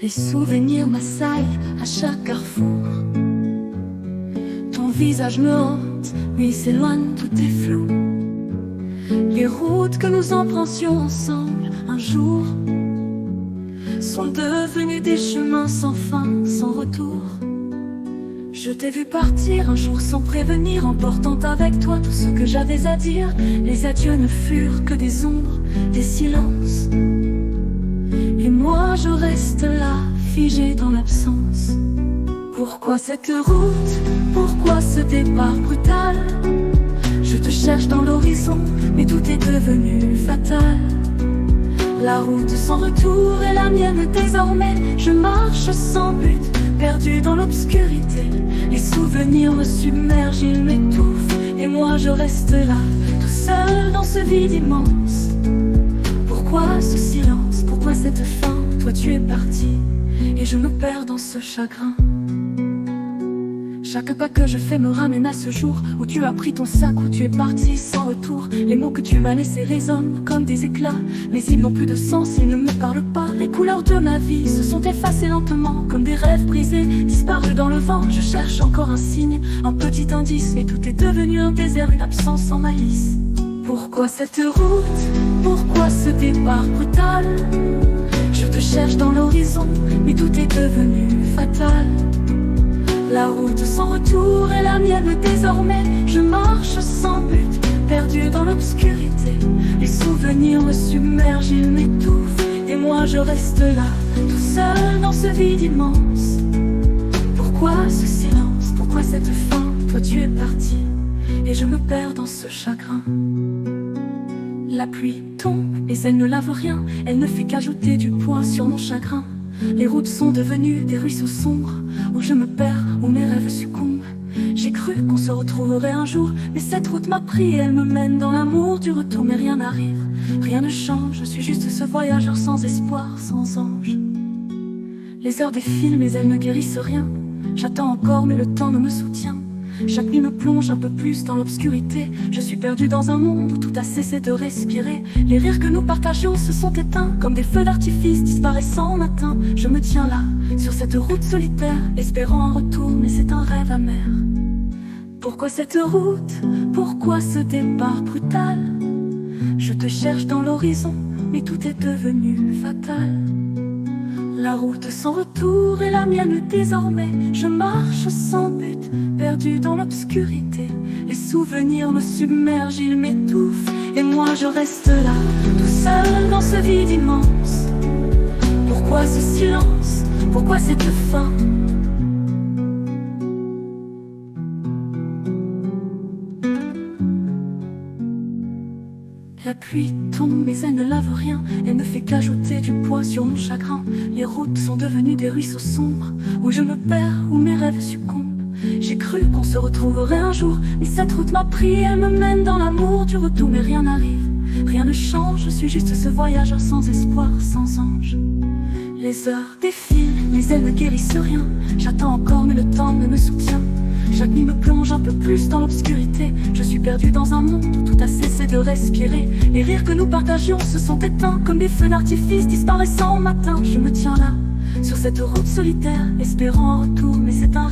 Les souvenirs m'assaillent à chaque carrefour. Ton visage me hante, mais il s'éloigne, tout est flou. Les routes que nous empruntions ensemble un jour sont devenues des chemins sans fin, sans retour. Je t'ai vu partir un jour sans prévenir, emportant avec toi tout ce que j'avais à dire. Les adieux ne furent que des ombres, des silences. Et moi je reste là, figé dans l'absence. Pourquoi cette route? Pourquoi ce départ brutal? Je te cherche dans l'horizon, mais tout est devenu fatal. La route sans retour est la mienne désormais. Je marche sans but, perdu dans l'obscurité. Les souvenirs me submergent, ils m'étouffent. Et moi je reste là, tout seul dans ce vide immense. Pourquoi ce silence? Pourquoi cette fin? Toi tu es parti, et je me perds dans ce chagrin. Chaque pas que je fais me ramène à ce jour où tu as pris ton sac, où tu es parti sans retour. Les mots que tu m'as laissés résonnent comme des éclats, mais ils n'ont plus de sens, ils ne me parlent pas. Les couleurs de ma vie se sont effacées lentement, comme des rêves brisés, disparus dans le vent. Je cherche encore un signe, un petit indice, mais tout est devenu un désert, une absence sans malice. Pourquoi cette route? Pourquoi ce départ brutal? Je te cherche dans l'horizon, mais tout est devenu fatal. La route sans retour est la mienne désormais. Je marche sans but, perdu dans l'obscurité. Les souvenirs me submergent, ils m'étouffent. Et moi je reste là, tout seul dans ce vide immense. Pourquoi ce silence? Pourquoi cette fin? Toi tu es parti, et je me perds dans ce chagrin. La pluie tombe, mais elle ne lave rien. Elle ne fait qu'ajouter du poids sur mon chagrin. Les routes sont devenues des ruisseaux sombres, où je me perds, où mes rêves succombent. J'ai cru qu'on se retrouverait un jour, mais cette route m'a pris et elle me mène dans l'amour du retour. Mais rien n'arrive, rien ne change, je suis juste ce voyageur sans espoir, sans ange. Les heures défilent mais elles ne guérissent rien. J'attends encore mais le temps ne me soutient. Chaque nuit me plonge un peu plus dans l'obscurité. Je suis perdu dans un monde où tout a cessé de respirer. Les rires que nous partagions se sont éteints, comme des feux d'artifice disparaissant au matin. Je me tiens là, sur cette route solitaire, espérant un retour, mais c'est un rêve amer. Pourquoi cette route? Pourquoi ce départ brutal? Je te cherche dans l'horizon, mais tout est devenu fatal. La route sans retour est la mienne désormais. Je marche sans but, perdu dans l'obscurité. Les souvenirs me submergent, ils m'étouffent. Et moi je reste là, tout seul dans ce vide immense. Pourquoi ce silence? Pourquoi cette fin? La pluie tombe mais elle ne lave rien. Elle ne fait qu'ajouter du poids sur mon chagrin. Les routes sont devenues des ruisseaux sombres, où je me perds, où mes rêves succombent. J'ai cru qu'on se retrouverait un jour, mais cette route m'a pris, elle me mène dans l'amour du retour. Mais rien n'arrive, rien ne change, je suis juste ce voyageur sans espoir, sans ange. Les heures défilent mais elles ne guérissent rien. J'attends encore mais le temps ne me soutient. Chaque nuit me plonge un peu plus dans l'obscurité. Je suis perdu dans un monde où tout a cessé de respirer. Les rires que nous partagions se sont éteints, comme des feux d'artifice disparaissant au matin. Je me tiens là, sur cette route solitaire, espérant un retour, mais c'est un